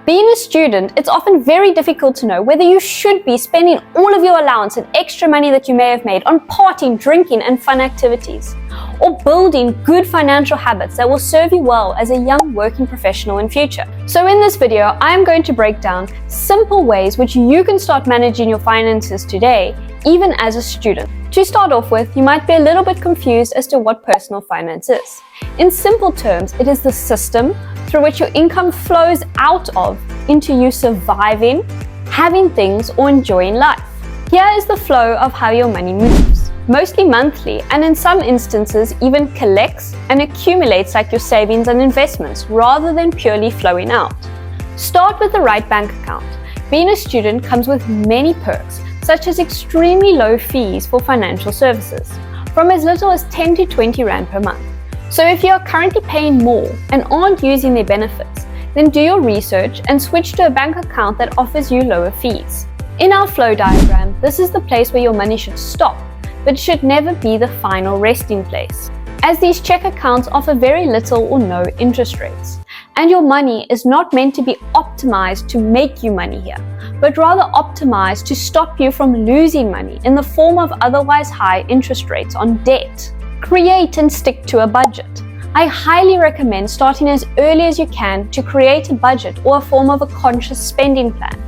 Being a student, it's often very difficult to know whether you should be spending all of your allowance and extra money that you may have made on partying, drinking, and fun activities, or building good financial habits that will serve you well as a young working professional in future. So in this video, I am going to break down simple ways which you can start managing your finances today, even as a student. To start off with, you might be a little bit confused as to what personal finance is. In simple terms, it is the system through which your income flows out of into you surviving, having things, or enjoying life. Here is the flow of how your money moves. Mostly monthly, and in some instances even collects and accumulates like your savings and investments rather than purely flowing out. Start with the right bank account. Being a student comes with many perks, such as extremely low fees for financial services, from as little as 10 to 20 Rand per month. So if you are currently paying more and aren't using their benefits, then do your research and switch to a bank account that offers you lower fees. In our flow diagram, this is the place where your money should stop, but it should never be the final resting place, as these check accounts offer very little or no interest rates. And your money is not meant to be optimized to make you money here, but rather optimized to stop you from losing money in the form of otherwise high interest rates on debt. Create and stick to a budget. I highly recommend starting as early as you can to create a budget or a form of a conscious spending plan,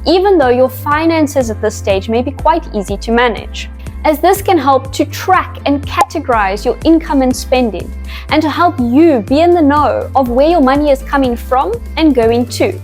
even though your finances at this stage may be quite easy to manage, as this can help to track and categorize your income and spending, and to help you be in the know of where your money is coming from and going to.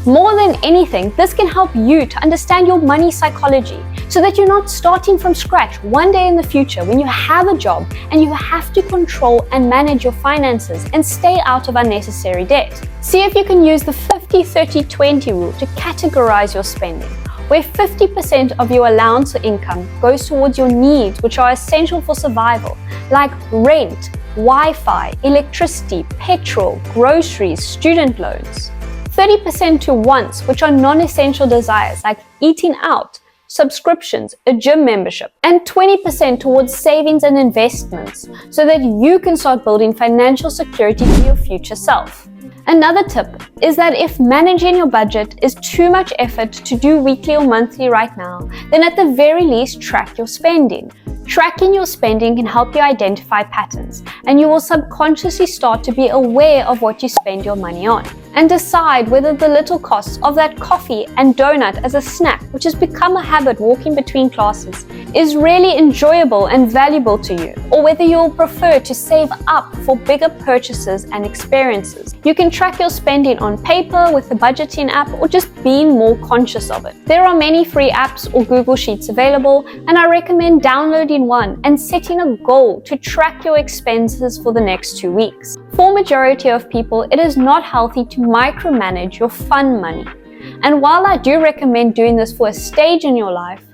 More than anything, this can help you to understand your money psychology so that you're not starting from scratch one day in the future when you have a job and you have to control and manage your finances and stay out of unnecessary debt. See if you can use the 50-30-20 rule to categorize your spending, where 50% of your allowance or income goes towards your needs which are essential for survival, like rent, Wi-Fi, electricity, petrol, groceries, student loans. 30% to wants, which are non-essential desires like eating out, subscriptions, a gym membership, and 20% towards savings and investments so that you can start building financial security for your future self. Another tip is that if managing your budget is too much effort to do weekly or monthly right now, then at the very least track your spending. Tracking your spending can help you identify patterns, and you will subconsciously start to be aware of what you spend your money on, and decide whether the little costs of that coffee and donut as a snack, which has become a habit walking between classes, is really enjoyable and valuable to you, or whether you will prefer to save up for bigger purchases and experiences. You can track your spending on paper with the budgeting app, or just being more conscious of it. There are many free apps or Google Sheets available, and I recommend downloading one and setting a goal to track your expenses for the next 2 weeks. For majority of people, it is not healthy to micromanage your fun money. And while I do recommend doing this for a stage in your life,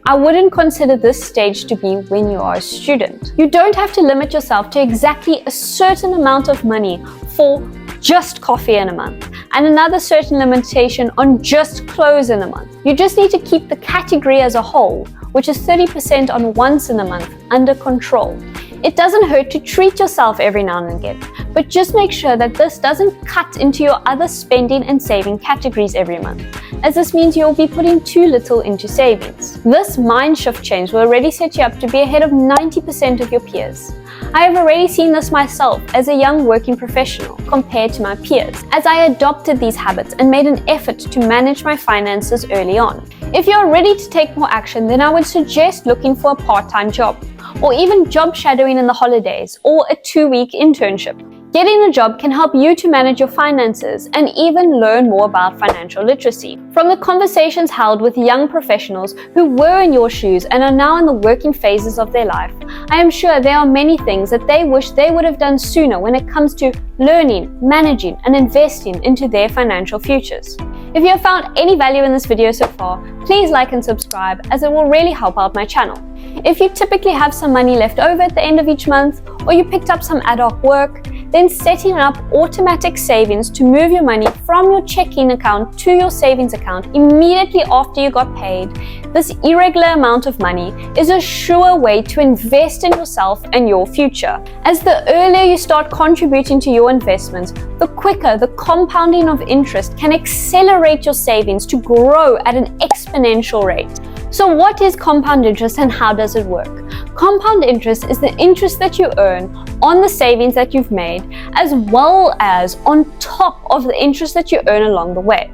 I wouldn't consider this stage to be when you are a student. You don't have to limit yourself to exactly a certain amount of money for just coffee in a month, and another certain limitation on just clothes in a month. You just need to keep the category as a whole, which is 30% on wants in a month, under control. It doesn't hurt to treat yourself every now and again, but just make sure that this doesn't cut into your other spending and saving categories every month, as this means you'll be putting too little into savings. This mind shift change will already set you up to be ahead of 90% of your peers. I have already seen this myself as a young working professional compared to my peers, as I adopted these habits and made an effort to manage my finances early on. If you are ready to take more action, then I would suggest looking for a part-time job, or even job shadowing in the holidays, or a 2-week internship. Getting a job can help you to manage your finances and even learn more about financial literacy. From the conversations held with young professionals who were in your shoes and are now in the working phases of their life, I am sure there are many things that they wish they would have done sooner when it comes to learning, managing, and investing into their financial futures. If you have found any value in this video so far, please like and subscribe, as it will really help out my channel. If you typically have some money left over at the end of each month, or you picked up some ad hoc work, then setting up automatic savings to move your money from your checking account to your savings account immediately after you got paid, this irregular amount of money is a sure way to invest in yourself and your future. As the earlier you start contributing to your investments, the quicker the compounding of interest can accelerate your savings to grow at an exponential rate. So what is compound interest and how does it work? Compound interest is the interest that you earn on the savings that you've made, as well as on top of the interest that you earn along the way.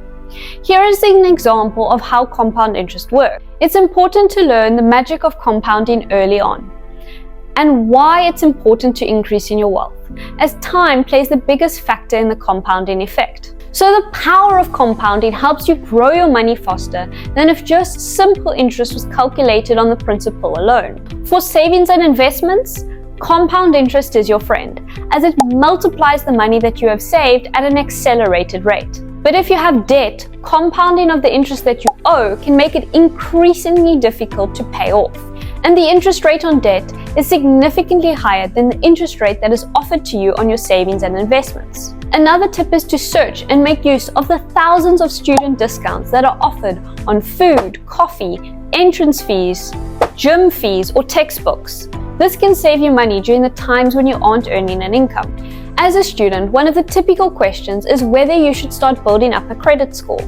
Here is an example of how compound interest works. It's important to learn the magic of compounding early on, and why it's important to increase in your wealth, as time plays the biggest factor in the compounding effect. So the power of compounding helps you grow your money faster than if just simple interest was calculated on the principal alone. For savings and investments, compound interest is your friend, as it multiplies the money that you have saved at an accelerated rate. But if you have debt, compounding of the interest that you owe can make it increasingly difficult to pay off. And the interest rate on debt is significantly higher than the interest rate that is offered to you on your savings and investments. Another tip is to search and make use of the thousands of student discounts that are offered on food, coffee, entrance fees, gym fees, or textbooks. This can save you money during the times when you aren't earning an income. As a student, one of the typical questions is whether you should start building up a credit score.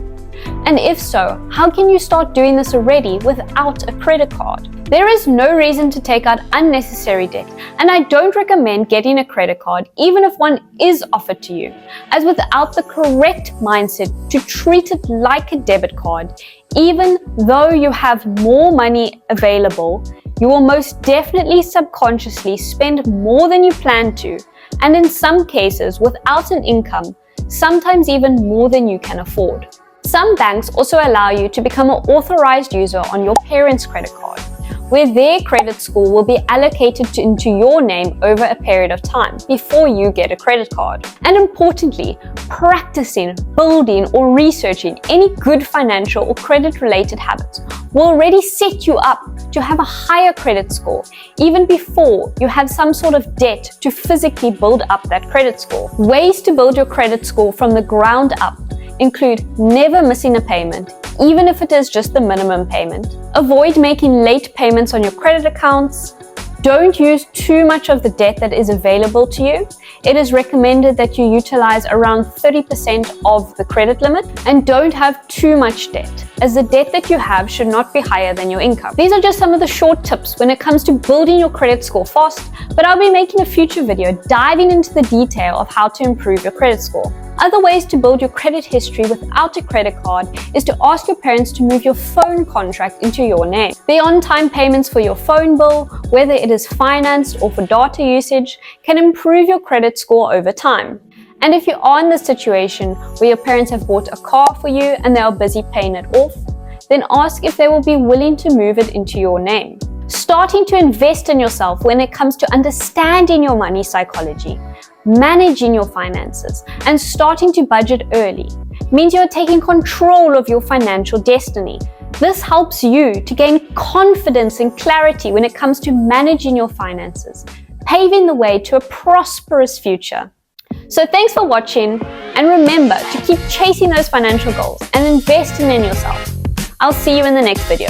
And if so, how can you start doing this already without a credit card? There is no reason to take out unnecessary debt, and I don't recommend getting a credit card even if one is offered to you, as without the correct mindset to treat it like a debit card, even though you have more money available, you will most definitely subconsciously spend more than you plan to, and in some cases without an income, sometimes even more than you can afford. Some banks also allow you to become an authorized user on your parents' credit card, where their credit score will be allocated into your name over a period of time before you get a credit card. And importantly, practicing, building, or researching any good financial or credit-related habits will already set you up to have a higher credit score even before you have some sort of debt to physically build up that credit score. Ways to build your credit score from the ground up include never missing a payment, even if it is just the minimum payment. Avoid making late payments on your credit accounts. Don't use too much of the debt that is available to you. It is recommended that you utilize around 30% of the credit limit, and don't have too much debt, as the debt that you have should not be higher than your income. These are just some of the short tips when it comes to building your credit score fast, but I'll be making a future video diving into the detail of how to improve your credit score. Other ways to build your credit history without a credit card is to ask your parents to move your phone contract into your name. The on-time payments for your phone bill, whether it is financed or for data usage, can improve your credit score over time. And if you are in the situation where your parents have bought a car for you and they are busy paying it off, then ask if they will be willing to move it into your name. Starting to invest in yourself when it comes to understanding your money psychology, managing your finances, and starting to budget early means you're taking control of your financial destiny. This helps you to gain confidence and clarity when it comes to managing your finances, paving the way to a prosperous future. So thanks for watching, and remember to keep chasing those financial goals and investing in yourself. I'll see you in the next video.